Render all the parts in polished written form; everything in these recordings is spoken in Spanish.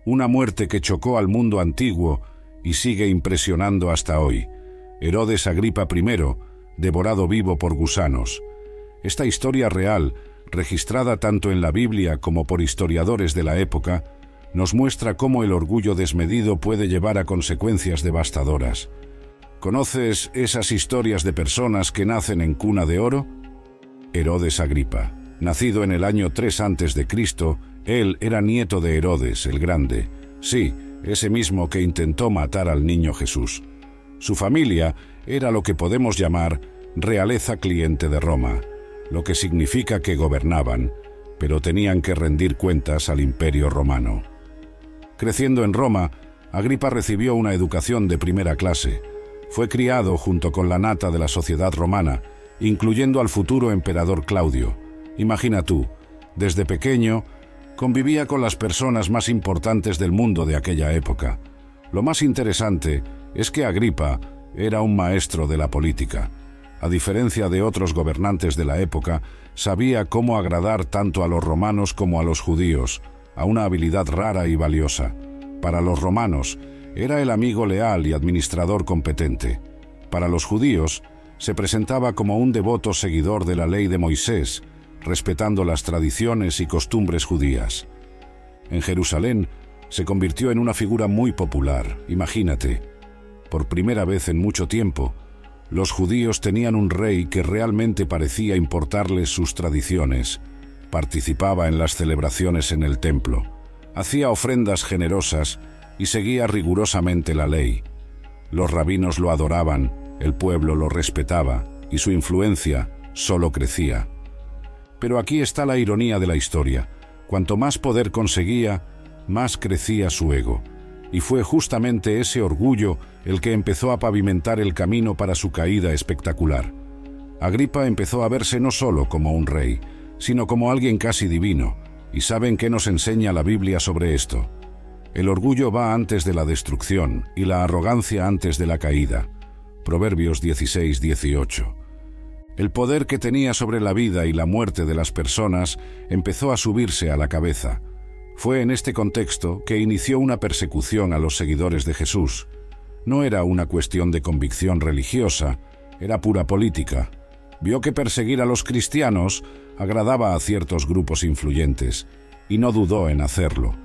Una muerte que chocó al mundo antiguo y sigue impresionando hasta hoy. Herodes Agripa I, devorado vivo por gusanos. Esta historia real, registrada tanto en la Biblia como por historiadores de la época, nos muestra cómo el orgullo desmedido puede llevar a consecuencias devastadoras. ¿Conoces esas historias de personas que nacen en cuna de oro? Herodes Agripa. Nacido en el año 3 a.C., él era nieto de Herodes el Grande. Sí, ese mismo que intentó matar al niño Jesús. Su familia era lo que podemos llamar realeza cliente de Roma, lo que significa que gobernaban, pero tenían que rendir cuentas al Imperio Romano. Creciendo en Roma, Agripa recibió una educación de primera clase. Fue criado junto con la nata de la sociedad romana, incluyendo al futuro emperador Claudio. Imagina tú, desde pequeño, convivía con las personas más importantes del mundo de aquella época. Lo más interesante es que Agripa era un maestro de la política. A diferencia de otros gobernantes de la época, sabía cómo agradar tanto a los romanos como a los judíos, a una habilidad rara y valiosa. Para los romanos, era el amigo leal y administrador competente. Para los judíos, se presentaba como un devoto seguidor de la ley de Moisés, respetando las tradiciones y costumbres judías. En Jerusalén, se convirtió en una figura muy popular. Imagínate, por primera vez en mucho tiempo, los judíos tenían un rey que realmente parecía importarles sus tradiciones. Participaba en las celebraciones en el templo, hacía ofrendas generosas y seguía rigurosamente la ley. Los rabinos lo adoraban, el pueblo lo respetaba y su influencia solo crecía. Pero aquí está la ironía de la historia. Cuanto más poder conseguía, más crecía su ego. Y fue justamente ese orgullo el que empezó a pavimentar el camino para su caída espectacular. Agripa empezó a verse no solo como un rey, sino como alguien casi divino. ¿Y saben qué nos enseña la Biblia sobre esto? El orgullo va antes de la destrucción y la arrogancia antes de la caída. Proverbios 16:18. El poder que tenía sobre la vida y la muerte de las personas empezó a subirse a la cabeza. Fue en este contexto que inició una persecución a los seguidores de Jesús. No era una cuestión de convicción religiosa, era pura política. Vio que perseguir a los cristianos agradaba a ciertos grupos influyentes, y no dudó en hacerlo.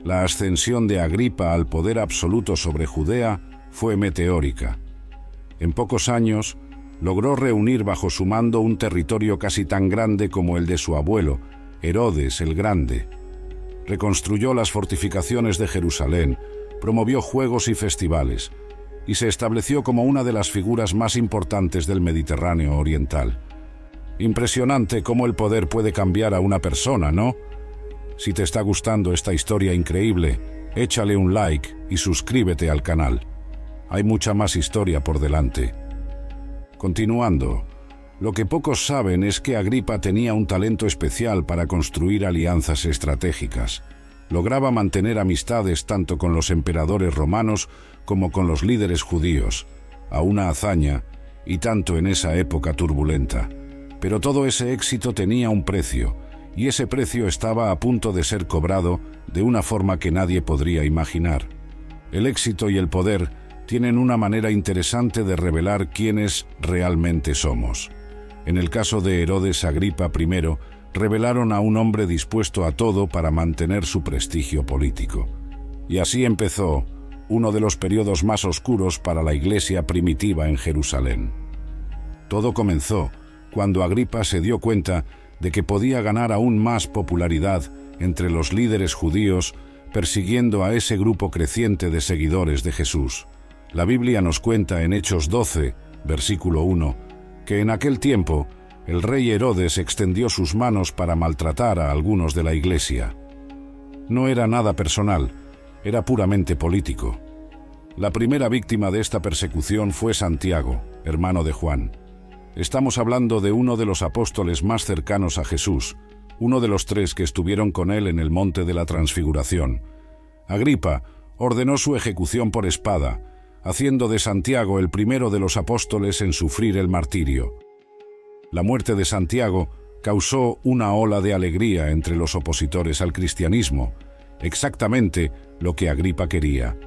La ascensión de Agripa al poder absoluto sobre Judea fue meteórica. En pocos años, logró reunir bajo su mando un territorio casi tan grande como el de su abuelo, Herodes el Grande. Reconstruyó las fortificaciones de Jerusalén, promovió juegos y festivales, y se estableció como una de las figuras más importantes del Mediterráneo oriental. Impresionante cómo el poder puede cambiar a una persona, ¿no? Si te está gustando esta historia increíble, échale un like y suscríbete al canal. Hay mucha más historia por delante. Continuando, lo que pocos saben es que Agripa tenía un talento especial para construir alianzas estratégicas. Lograba mantener amistades tanto con los emperadores romanos como con los líderes judíos, a una hazaña, y tanto en esa época turbulenta. Pero todo ese éxito tenía un precio, y ese precio estaba a punto de ser cobrado de una forma que nadie podría imaginar. El éxito y el poder tienen una manera interesante de revelar quiénes realmente somos. En el caso de Herodes Agripa I, revelaron a un hombre dispuesto a todo para mantener su prestigio político. Y así empezó uno de los periodos más oscuros para la iglesia primitiva en Jerusalén. Todo comenzó cuando Agripa se dio cuenta de que podía ganar aún más popularidad entre los líderes judíos persiguiendo a ese grupo creciente de seguidores de Jesús. La Biblia nos cuenta en Hechos 12, versículo 1, que en aquel tiempo el rey Herodes extendió sus manos para maltratar a algunos de la iglesia. No era nada personal, era puramente político. La primera víctima de esta persecución fue Santiago, hermano de Juan. Estamos hablando de uno de los apóstoles más cercanos a Jesús, uno de los 3 que estuvieron con él en el monte de la Transfiguración. Agripa ordenó su ejecución por espada, haciendo de Santiago el primero de los apóstoles en sufrir el martirio. La muerte de Santiago causó una ola de alegría entre los opositores al cristianismo, exactamente lo que Agripa quería.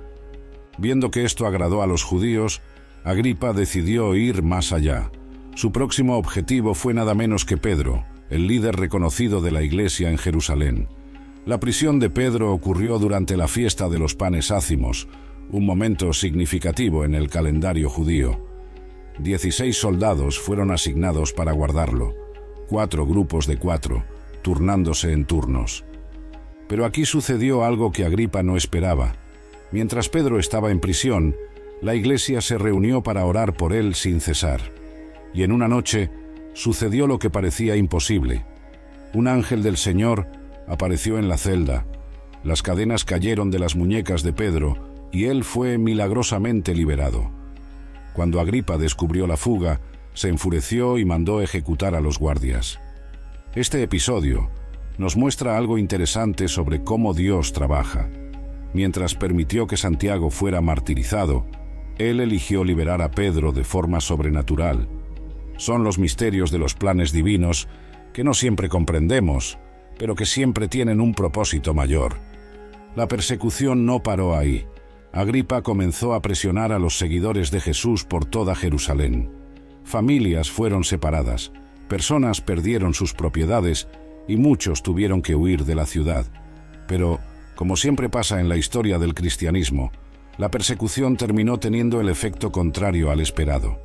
Viendo que esto agradó a los judíos, Agripa decidió ir más allá. Su próximo objetivo fue nada menos que Pedro, el líder reconocido de la Iglesia en Jerusalén. La prisión de Pedro ocurrió durante la fiesta de los panes ácimos, un momento significativo en el calendario judío. 16 soldados fueron asignados para guardarlo, 4 grupos de 4, turnándose en turnos. Pero aquí sucedió algo que Agripa no esperaba. Mientras Pedro estaba en prisión, la Iglesia se reunió para orar por él sin cesar. Y en una noche sucedió lo que parecía imposible. Un ángel del Señor apareció en la celda. Las cadenas cayeron de las muñecas de Pedro y él fue milagrosamente liberado. Cuando Agripa descubrió la fuga, se enfureció y mandó ejecutar a los guardias. Este episodio nos muestra algo interesante sobre cómo Dios trabaja. Mientras permitió que Santiago fuera martirizado, Él eligió liberar a Pedro de forma sobrenatural. Son los misterios de los planes divinos que no siempre comprendemos, pero que siempre tienen un propósito mayor. La persecución no paró ahí. Agripa comenzó a presionar a los seguidores de Jesús por toda Jerusalén. Familias fueron separadas, personas perdieron sus propiedades y muchos tuvieron que huir de la ciudad. Pero, como siempre pasa en la historia del cristianismo, la persecución terminó teniendo el efecto contrario al esperado.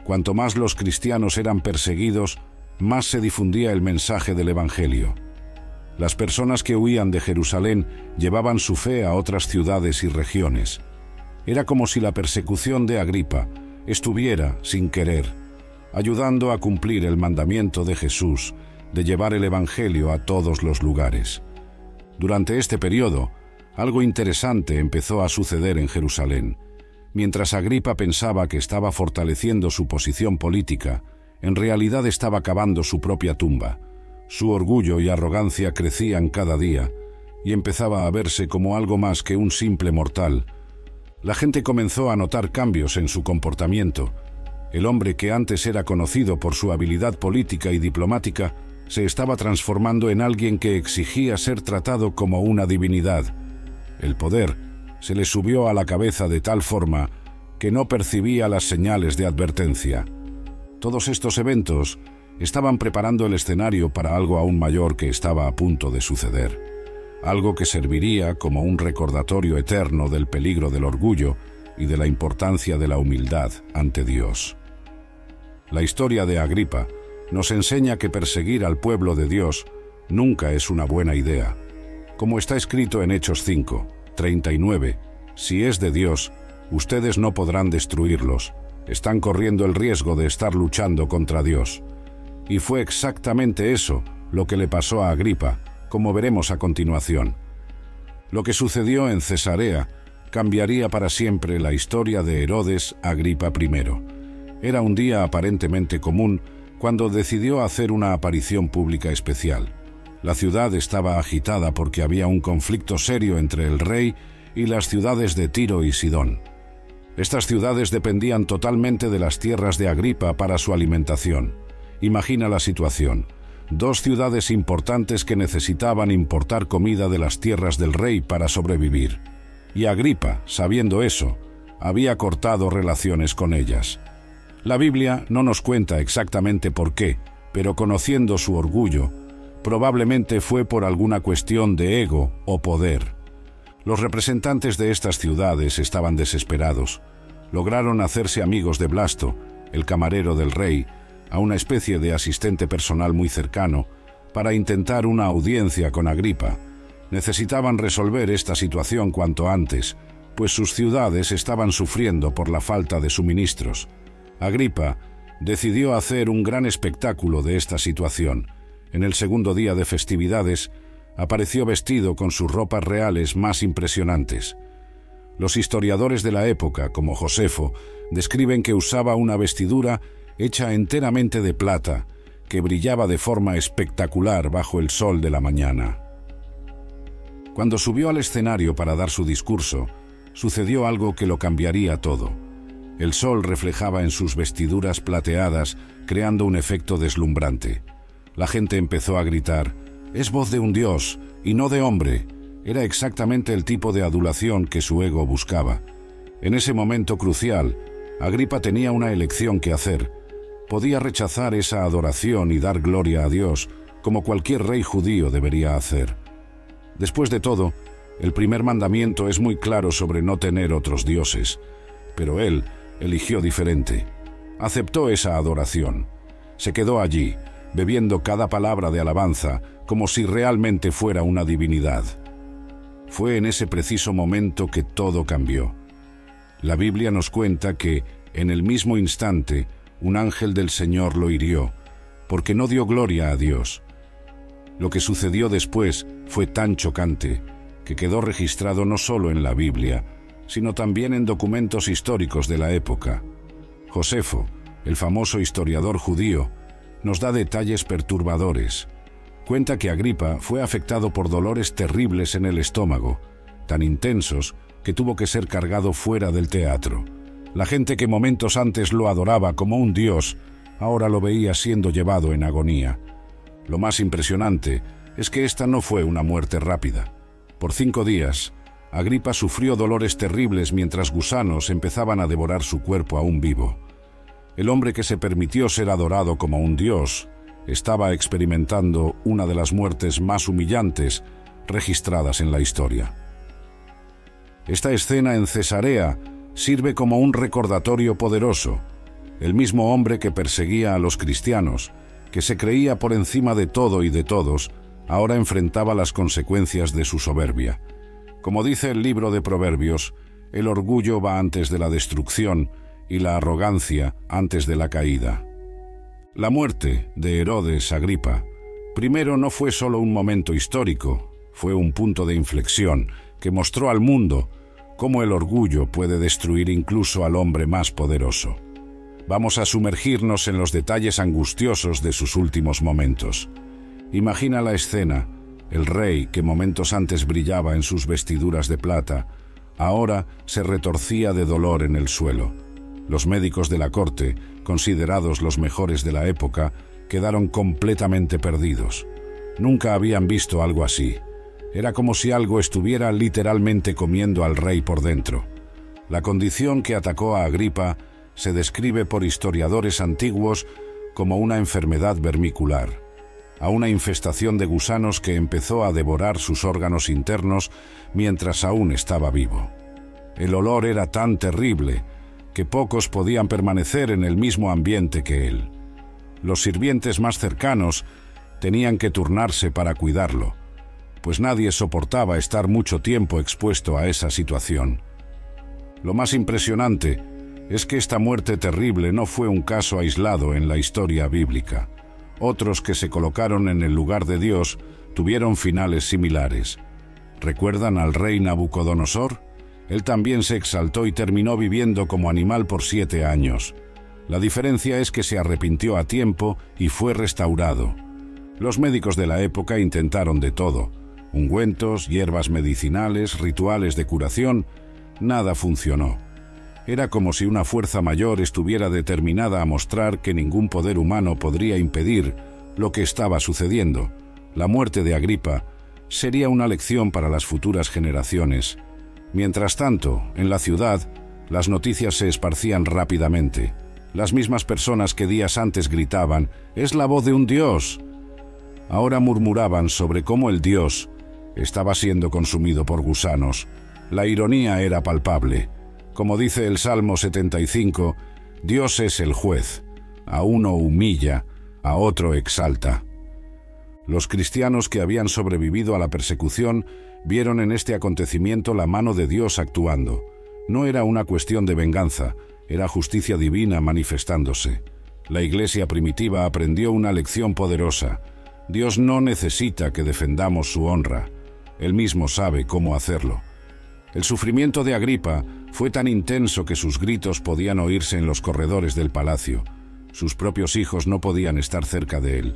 Cuanto más los cristianos eran perseguidos, más se difundía el mensaje del Evangelio. Las personas que huían de Jerusalén llevaban su fe a otras ciudades y regiones. Era como si la persecución de Agripa estuviera, sin querer, ayudando a cumplir el mandamiento de Jesús de llevar el Evangelio a todos los lugares. Durante este periodo, algo interesante empezó a suceder en Jerusalén. Mientras Agripa pensaba que estaba fortaleciendo su posición política, en realidad estaba cavando su propia tumba. Su orgullo y arrogancia crecían cada día y empezaba a verse como algo más que un simple mortal. La gente comenzó a notar cambios en su comportamiento. El hombre que antes era conocido por su habilidad política y diplomática se estaba transformando en alguien que exigía ser tratado como una divinidad. El poder se le subió a la cabeza de tal forma que no percibía las señales de advertencia. Todos estos eventos estaban preparando el escenario para algo aún mayor que estaba a punto de suceder. Algo que serviría como un recordatorio eterno del peligro del orgullo y de la importancia de la humildad ante Dios. La historia de Agripa nos enseña que perseguir al pueblo de Dios nunca es una buena idea. Como está escrito en Hechos 5:39, si es de Dios, ustedes no podrán destruirlos. Están corriendo el riesgo de estar luchando contra Dios. Y fue exactamente eso lo que le pasó a Agripa, como veremos a continuación. Lo que sucedió en Cesarea cambiaría para siempre la historia de Herodes Agripa I. Era un día aparentemente común cuando decidió hacer una aparición pública especial. La ciudad estaba agitada porque había un conflicto serio entre el rey y las ciudades de Tiro y Sidón. Estas ciudades dependían totalmente de las tierras de Agripa para su alimentación. Imagina la situación. 2 ciudades importantes que necesitaban importar comida de las tierras del rey para sobrevivir. Y Agripa, sabiendo eso, había cortado relaciones con ellas. La Biblia no nos cuenta exactamente por qué, pero conociendo su orgullo, probablemente fue por alguna cuestión de ego o poder. Los representantes de estas ciudades estaban desesperados. Lograron hacerse amigos de Blasto, el camarero del rey, a una especie de asistente personal muy cercano, para intentar una audiencia con Agripa. Necesitaban resolver esta situación cuanto antes, pues sus ciudades estaban sufriendo por la falta de suministros. Agripa decidió hacer un gran espectáculo de esta situación. En el segundo día de festividades, apareció vestido con sus ropas reales más impresionantes. Los historiadores de la época, como Josefo, describen que usaba una vestidura hecha enteramente de plata, que brillaba de forma espectacular bajo el sol de la mañana. Cuando subió al escenario para dar su discurso, sucedió algo que lo cambiaría todo. El sol reflejaba en sus vestiduras plateadas, creando un efecto deslumbrante. La gente empezó a gritar: «Es voz de un dios, y no de hombre», Era exactamente el tipo de adulación que su ego buscaba. En ese momento crucial, Agripa tenía una elección que hacer. Podía rechazar esa adoración y dar gloria a Dios, como cualquier rey judío debería hacer. Después de todo, el primer mandamiento es muy claro sobre no tener otros dioses, pero él eligió diferente. Aceptó esa adoración. Se quedó allí, bebiendo cada palabra de alabanza, como si realmente fuera una divinidad. Fue en ese preciso momento que todo cambió. La Biblia nos cuenta que, en el mismo instante, un ángel del Señor lo hirió, porque no dio gloria a Dios. Lo que sucedió después fue tan chocante que quedó registrado no solo en la Biblia, sino también en documentos históricos de la época. Josefo, el famoso historiador judío, nos da detalles perturbadores. Cuenta que Agripa fue afectado por dolores terribles en el estómago, tan intensos que tuvo que ser cargado fuera del teatro. La gente que momentos antes lo adoraba como un dios, ahora lo veía siendo llevado en agonía. Lo más impresionante es que esta no fue una muerte rápida. Por 5 días, Agripa sufrió dolores terribles mientras gusanos empezaban a devorar su cuerpo aún vivo. El hombre que se permitió ser adorado como un dios estaba experimentando una de las muertes más humillantes registradas en la historia. Esta escena en Cesarea sirve como un recordatorio poderoso. El mismo hombre que perseguía a los cristianos, que se creía por encima de todo y de todos, ahora enfrentaba las consecuencias de su soberbia. Como dice el libro de Proverbios, el orgullo va antes de la destrucción y la arrogancia antes de la caída. La muerte de Herodes Agripa primero no fue solo un momento histórico, fue un punto de inflexión que mostró al mundo cómo el orgullo puede destruir incluso al hombre más poderoso. Vamos a sumergirnos en los detalles angustiosos de sus últimos momentos. Imagina la escena: el rey, que momentos antes brillaba en sus vestiduras de plata, ahora se retorcía de dolor en el suelo. Los médicos de la corte, considerados los mejores de la época, quedaron completamente perdidos. Nunca habían visto algo así. Era como si algo estuviera literalmente comiendo al rey por dentro. La condición que atacó a Agripa se describe por historiadores antiguos como una enfermedad vermicular, a una infestación de gusanos que empezó a devorar sus órganos internos mientras aún estaba vivo. El olor era tan terrible que pocos podían permanecer en el mismo ambiente que él. Los sirvientes más cercanos tenían que turnarse para cuidarlo, pues nadie soportaba estar mucho tiempo expuesto a esa situación. Lo más impresionante es que esta muerte terrible no fue un caso aislado en la historia bíblica. Otros que se colocaron en el lugar de Dios tuvieron finales similares. ¿Recuerdan al rey Nabucodonosor? Él también se exaltó y terminó viviendo como animal por 7 años. La diferencia es que se arrepintió a tiempo y fue restaurado. Los médicos de la época intentaron de todo: ungüentos, hierbas medicinales, rituales de curación. Nada funcionó. Era como si una fuerza mayor estuviera determinada a mostrar que ningún poder humano podría impedir lo que estaba sucediendo. La muerte de Agripa sería una lección para las futuras generaciones. Mientras tanto, en la ciudad, las noticias se esparcían rápidamente. Las mismas personas que días antes gritaban: «¡Es la voz de un dios!», ahora murmuraban sobre cómo el dios estaba siendo consumido por gusanos. La ironía era palpable. Como dice el Salmo 75, Dios es el juez. A uno humilla, a otro exalta. Los cristianos que habían sobrevivido a la persecución vieron en este acontecimiento la mano de Dios actuando. No era una cuestión de venganza, era justicia divina manifestándose. La iglesia primitiva aprendió una lección poderosa. Dios no necesita que defendamos su honra. Él mismo sabe cómo hacerlo. El sufrimiento de Agripa fue tan intenso que sus gritos podían oírse en los corredores del palacio. Sus propios hijos no podían estar cerca de él.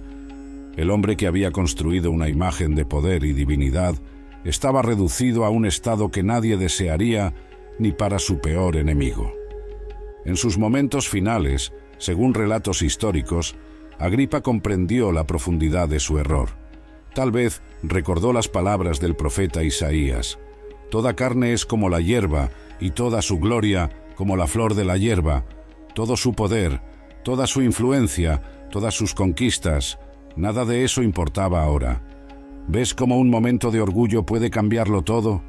El hombre que había construido una imagen de poder y divinidad estaba reducido a un estado que nadie desearía ni para su peor enemigo. En sus momentos finales, según relatos históricos, Agripa comprendió la profundidad de su error. Tal vez recordó las palabras del profeta Isaías: «Toda carne es como la hierba, y toda su gloria como la flor de la hierba. Todo su poder, toda su influencia, todas sus conquistas, nada de eso importaba ahora. ¿Ves cómo un momento de orgullo puede cambiarlo todo?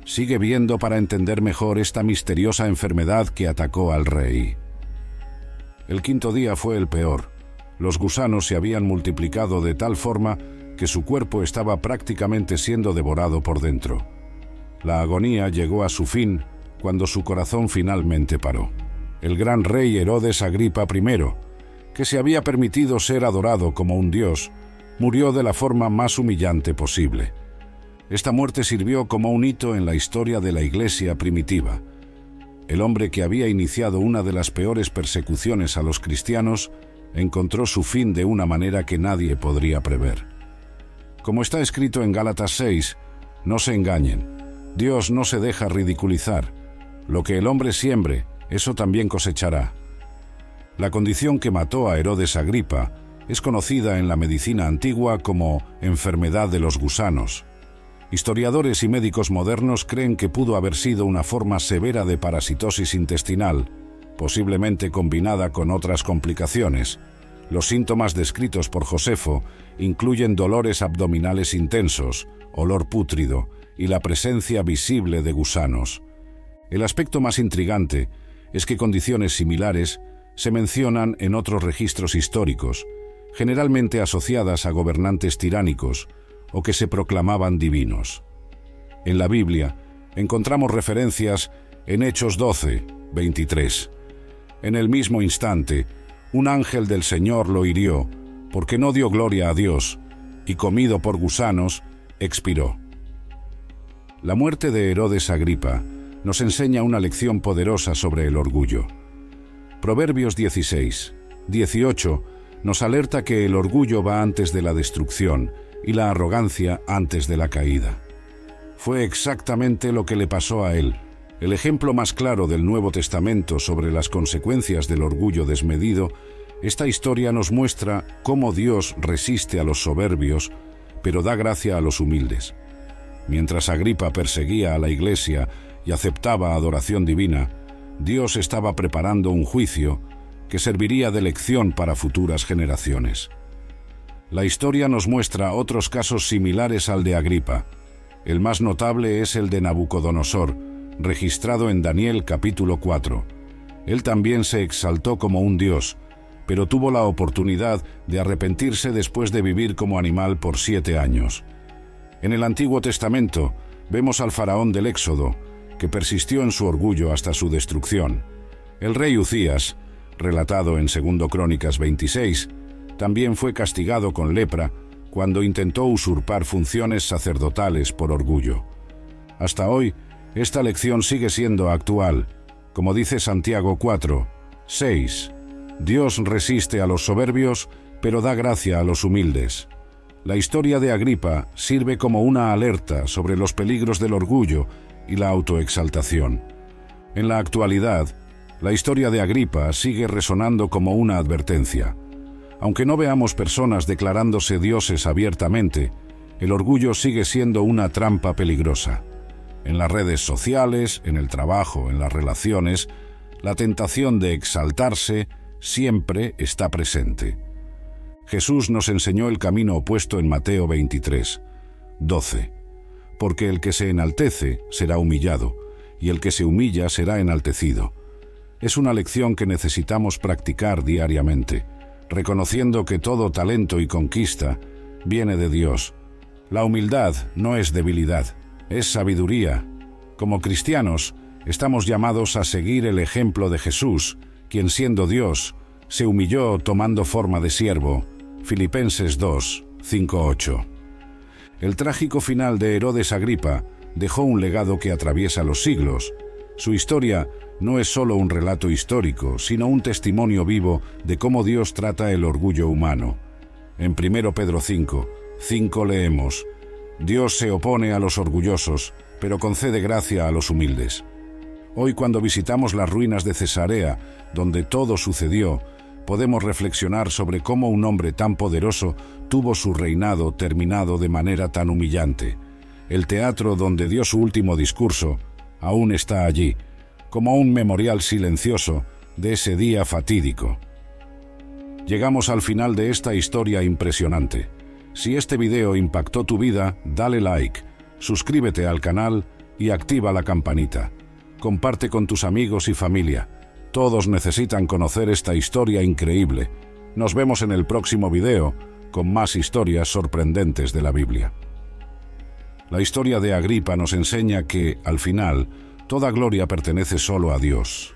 Sigue viendo para entender mejor esta misteriosa enfermedad que atacó al rey». El quinto día fue el peor. Los gusanos se habían multiplicado de tal forma que su cuerpo estaba prácticamente siendo devorado por dentro. La agonía llegó a su fin cuando su corazón finalmente paró. El gran rey Herodes Agripa I, que se había permitido ser adorado como un dios, murió de la forma más humillante posible. Esta muerte sirvió como un hito en la historia de la Iglesia primitiva. El hombre que había iniciado una de las peores persecuciones a los cristianos encontró su fin de una manera que nadie podría prever. Como está escrito en Gálatas 6, no se engañen, Dios no se deja ridiculizar. Lo que el hombre siembre, eso también cosechará. La condición que mató a Herodes Agripa es conocida en la medicina antigua como enfermedad de los gusanos. Historiadores y médicos modernos creen que pudo haber sido una forma severa de parasitosis intestinal, posiblemente combinada con otras complicaciones. Los síntomas descritos por Josefo incluyen dolores abdominales intensos, olor pútrido y la presencia visible de gusanos. El aspecto más intrigante es que condiciones similares se mencionan en otros registros históricos, generalmente asociadas a gobernantes tiránicos o que se proclamaban divinos. En la Biblia encontramos referencias en Hechos 12, 23. En el mismo instante, un ángel del Señor lo hirió, porque no dio gloria a Dios, y comido por gusanos, expiró. La muerte de Herodes Agripa nos enseña una lección poderosa sobre el orgullo. Proverbios 16, 18 nos alerta que el orgullo va antes de la destrucción y la arrogancia antes de la caída. Fue exactamente lo que le pasó a él. El ejemplo más claro del Nuevo Testamento sobre las consecuencias del orgullo desmedido, esta historia nos muestra cómo Dios resiste a los soberbios, pero da gracia a los humildes. Mientras Agripa perseguía a la Iglesia y aceptaba adoración divina, Dios estaba preparando un juicio que serviría de lección para futuras generaciones. La historia nos muestra otros casos similares al de Agripa. El más notable es el de Nabucodonosor, registrado en Daniel capítulo 4. Él también se exaltó como un dios, pero tuvo la oportunidad de arrepentirse después de vivir como animal por 7 años. En el Antiguo Testamento vemos al faraón del Éxodo, que persistió en su orgullo hasta su destrucción. El rey Uzías, relatado en 2 Crónicas 26, también fue castigado con lepra cuando intentó usurpar funciones sacerdotales por orgullo. Hasta hoy, esta lección sigue siendo actual. Como dice Santiago 4, 6, Dios resiste a los soberbios, pero da gracia a los humildes. La historia de Agripa sirve como una alerta sobre los peligros del orgullo y la autoexaltación. En la actualidad, la historia de Agripa sigue resonando como una advertencia. Aunque no veamos personas declarándose dioses abiertamente, el orgullo sigue siendo una trampa peligrosa. En las redes sociales, en el trabajo, en las relaciones, la tentación de exaltarse siempre está presente. Jesús nos enseñó el camino opuesto en Mateo 23, 12. Porque el que se enaltece será humillado, y el que se humilla será enaltecido. Es una lección que necesitamos practicar diariamente, reconociendo que todo talento y conquista viene de Dios. La humildad no es debilidad, es sabiduría. Como cristianos, estamos llamados a seguir el ejemplo de Jesús, quien siendo Dios, se humilló tomando forma de siervo. Filipenses 2, 5-8. El trágico final de Herodes Agripa dejó un legado que atraviesa los siglos. Su historia no es solo un relato histórico, sino un testimonio vivo de cómo Dios trata el orgullo humano. En 1 Pedro 5, 5 leemos: Dios se opone a los orgullosos, pero concede gracia a los humildes. Hoy, cuando visitamos las ruinas de Cesarea, donde todo sucedió, podemos reflexionar sobre cómo un hombre tan poderoso tuvo su reinado terminado de manera tan humillante. El teatro donde dio su último discurso aún está allí, como un memorial silencioso de ese día fatídico. Llegamos al final de esta historia impresionante. Si este video impactó tu vida, dale like, suscríbete al canal y activa la campanita. Comparte con tus amigos y familia. Todos necesitan conocer esta historia increíble. Nos vemos en el próximo video con más historias sorprendentes de la Biblia. La historia de Agripa nos enseña que, al final, toda gloria pertenece solo a Dios.